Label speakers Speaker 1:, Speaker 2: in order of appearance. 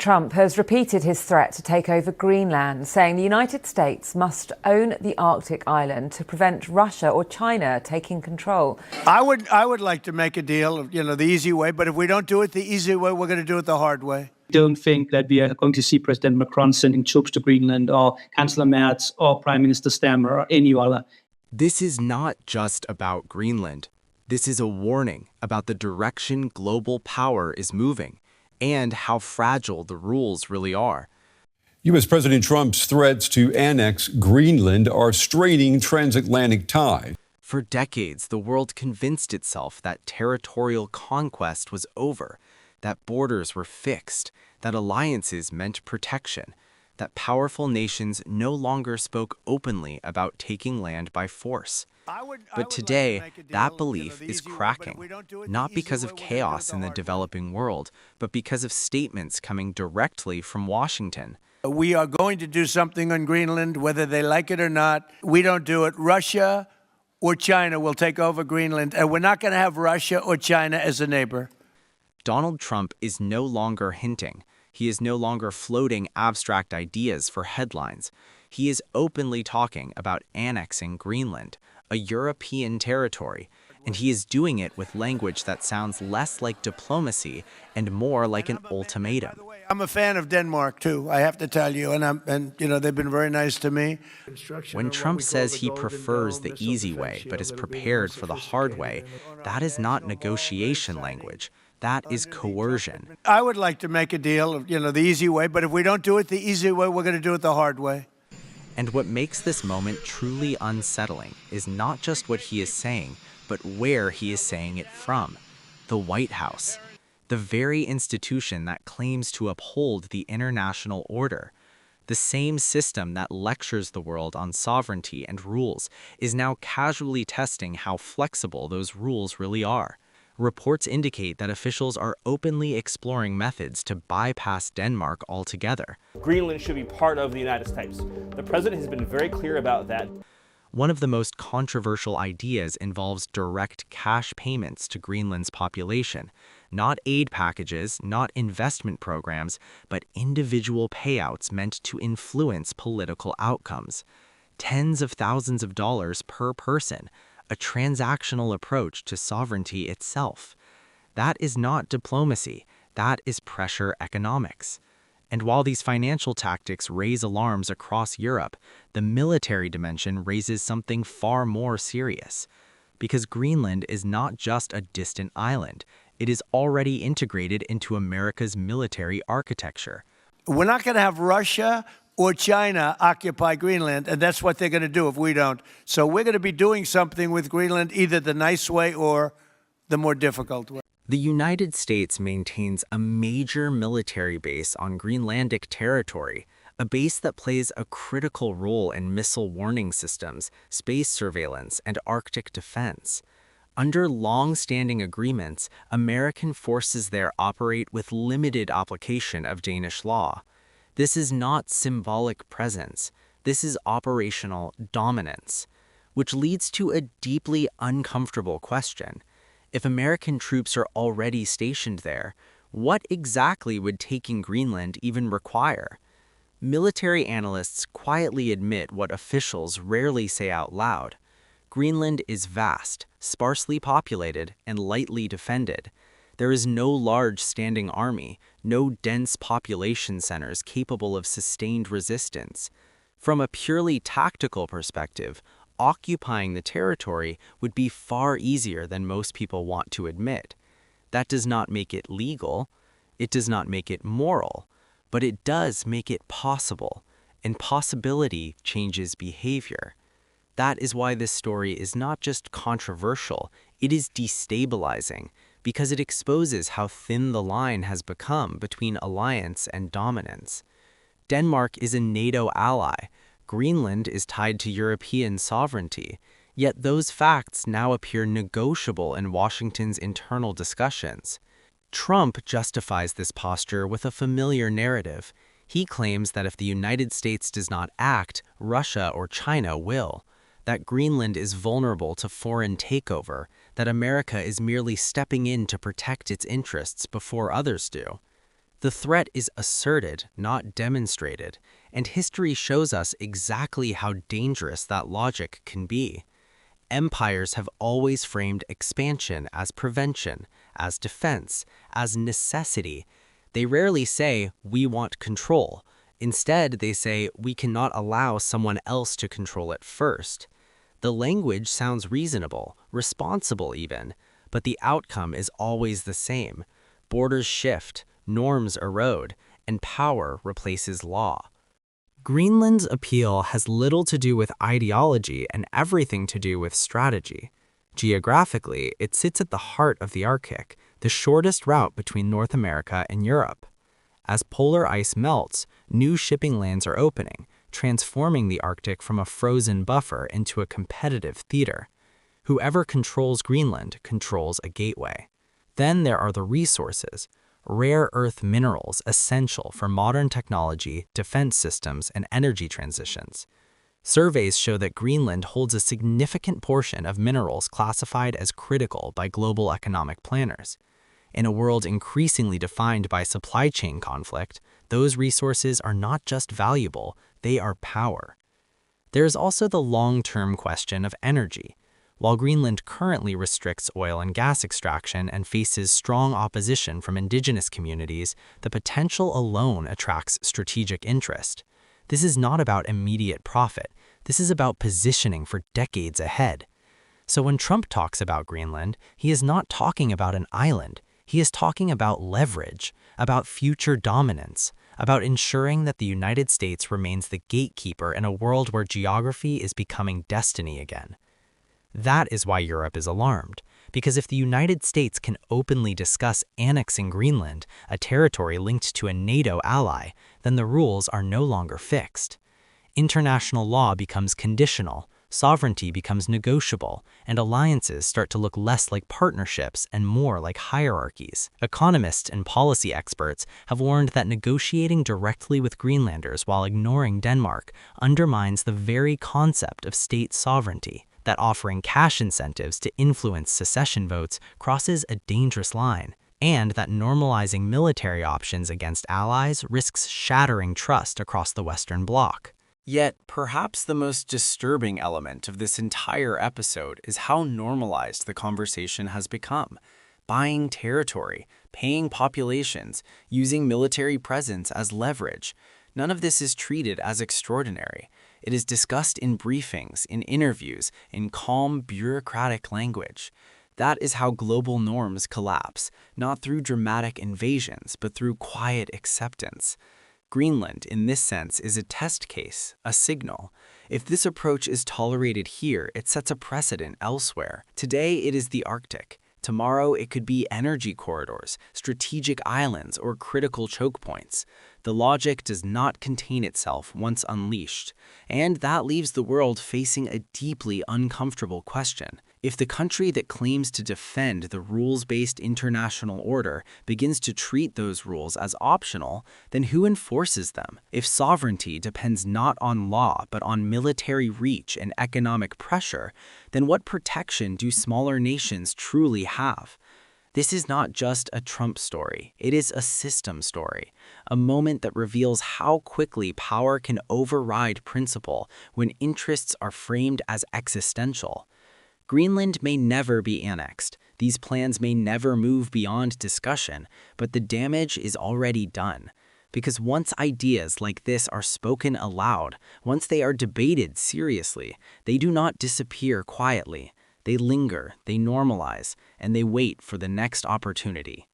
Speaker 1: Trump has repeated his threat to take over Greenland, saying the United States must own the Arctic island to prevent Russia or China taking control.
Speaker 2: I would like to make a deal, the easy way, but if we don't do it the easy way, we're going to do it the hard way.
Speaker 3: Don't think that we are going to see President Macron sending troops to Greenland or Chancellor Merz or Prime Minister Stammer or any other.
Speaker 4: This is not just about Greenland. This is a warning about the direction global power is moving and how fragile the rules really are.
Speaker 5: U.S. President Trump's threats to annex Greenland are straining transatlantic ties.
Speaker 4: For decades, the world convinced itself that territorial conquest was over, that borders were fixed, that alliances meant protection, that powerful nations no longer spoke openly about taking land by force. But today, that belief is cracking, not because of chaos in the developing world, but because of statements coming directly from Washington.
Speaker 2: We are going to do something on Greenland, whether they like it or not. We don't do it. Russia or China will take over Greenland, and we're not going to have Russia or China as a neighbor.
Speaker 4: Donald Trump is no longer hinting. He is no longer floating abstract ideas for headlines. He is openly talking about annexing Greenland, a European territory, and he is doing it with language that sounds less like diplomacy and more like an ultimatum.
Speaker 2: I'm a fan of Denmark too, I have to tell you, and they've been very nice to me.
Speaker 4: When Trump says he prefers the easy way but is prepared for the hard way, that is not negotiation language. That is coercion.
Speaker 2: I would like to make a deal, the easy way, but if we don't do it the easy way, we're going to do it the hard way.
Speaker 4: And what makes this moment truly unsettling is not just what he is saying, but where he is saying it from. The White House, the very institution that claims to uphold the international order. The same system that lectures the world on sovereignty and rules is now casually testing how flexible those rules really are. Reports indicate that officials are openly exploring methods to bypass Denmark altogether.
Speaker 6: Greenland should be part of the United States. The president has been very clear about that.
Speaker 4: One of the most controversial ideas involves direct cash payments to Greenland's population. Not aid packages, not investment programs, but individual payouts meant to influence political outcomes. Tens of thousands of dollars per person. A transactional approach to sovereignty itself. That is not diplomacy, that is pressure economics. And while these financial tactics raise alarms across Europe, the military dimension raises something far more serious. Because Greenland is not just a distant island, it is already integrated into America's military architecture.
Speaker 2: We're not going to have Russia or China occupy Greenland, and that's what they're going to do if we don't. So we're going to be doing something with Greenland, either the nice way or the more difficult way.
Speaker 4: The United States maintains a major military base on Greenlandic territory, a base that plays a critical role in missile warning systems, space surveillance, and Arctic defense. Under long-standing agreements, American forces there operate with limited application of Danish law. This is not symbolic presence. This is operational dominance, which leads to a deeply uncomfortable question. If American troops are already stationed there, what exactly would taking Greenland even require? Military analysts quietly admit what officials rarely say out loud. Greenland is vast, sparsely populated, and lightly defended. There is no large standing army, no dense population centers capable of sustained resistance. From a purely tactical perspective, occupying the territory would be far easier than most people want to admit. That does not make it legal, it does not make it moral, but it does make it possible, and possibility changes behavior. That is why this story is not just controversial, it is destabilizing, because it exposes how thin the line has become between alliance and dominance. Denmark is a NATO ally. Greenland is tied to European sovereignty. Yet those facts now appear negotiable in Washington's internal discussions. Trump justifies this posture with a familiar narrative. He claims that if the United States does not act, Russia or China will. That Greenland is vulnerable to foreign takeover, that America is merely stepping in to protect its interests before others do. The threat is asserted, not demonstrated, and history shows us exactly how dangerous that logic can be. Empires have always framed expansion as prevention, as defense, as necessity. They rarely say, "We want control." Instead, they say, "We cannot allow someone else to control it first." The language sounds reasonable, responsible even, but the outcome is always the same. Borders shift, norms erode, and power replaces law. Greenland's appeal has little to do with ideology and everything to do with strategy. Geographically, it sits at the heart of the Arctic, the shortest route between North America and Europe. As polar ice melts, new shipping lanes are opening, transforming the Arctic from a frozen buffer into a competitive theater. Whoever controls Greenland controls a gateway. Then there are the resources, rare earth minerals essential for modern technology, defense systems, and energy transitions. Surveys show that Greenland holds a significant portion of minerals classified as critical by global economic planners. In a world increasingly defined by supply chain conflict, those resources are not just valuable, they are power. There is also the long-term question of energy. While Greenland currently restricts oil and gas extraction and faces strong opposition from indigenous communities, the potential alone attracts strategic interest. This is not about immediate profit. This is about positioning for decades ahead. So when Trump talks about Greenland, he is not talking about an island. He is talking about leverage, about future dominance, about ensuring that the United States remains the gatekeeper in a world where geography is becoming destiny again. That is why Europe is alarmed, because if the United States can openly discuss annexing Greenland, a territory linked to a NATO ally, then the rules are no longer fixed. International law becomes conditional, sovereignty becomes negotiable, and alliances start to look less like partnerships and more like hierarchies. Economists and policy experts have warned that negotiating directly with Greenlanders while ignoring Denmark undermines the very concept of state sovereignty, that offering cash incentives to influence secession votes crosses a dangerous line, and that normalizing military options against allies risks shattering trust across the Western Bloc. Yet, perhaps the most disturbing element of this entire episode is how normalized the conversation has become. Buying territory, paying populations, using military presence as leverage. None of this is treated as extraordinary. It is discussed in briefings, in interviews, in calm, bureaucratic language. That is how global norms collapse, not through dramatic invasions, but through quiet acceptance. Greenland, in this sense, is a test case, a signal. If this approach is tolerated here, it sets a precedent elsewhere. Today, it is the Arctic. Tomorrow, it could be energy corridors, strategic islands, or critical choke points. The logic does not contain itself once unleashed, and that leaves the world facing a deeply uncomfortable question. If the country that claims to defend the rules-based international order begins to treat those rules as optional, then who enforces them? If sovereignty depends not on law but on military reach and economic pressure, then what protection do smaller nations truly have? This is not just a Trump story, it is a system story, a moment that reveals how quickly power can override principle when interests are framed as existential. Greenland may never be annexed, these plans may never move beyond discussion, but the damage is already done. Because once ideas like this are spoken aloud, once they are debated seriously, they do not disappear quietly. They linger, they normalize, and they wait for the next opportunity.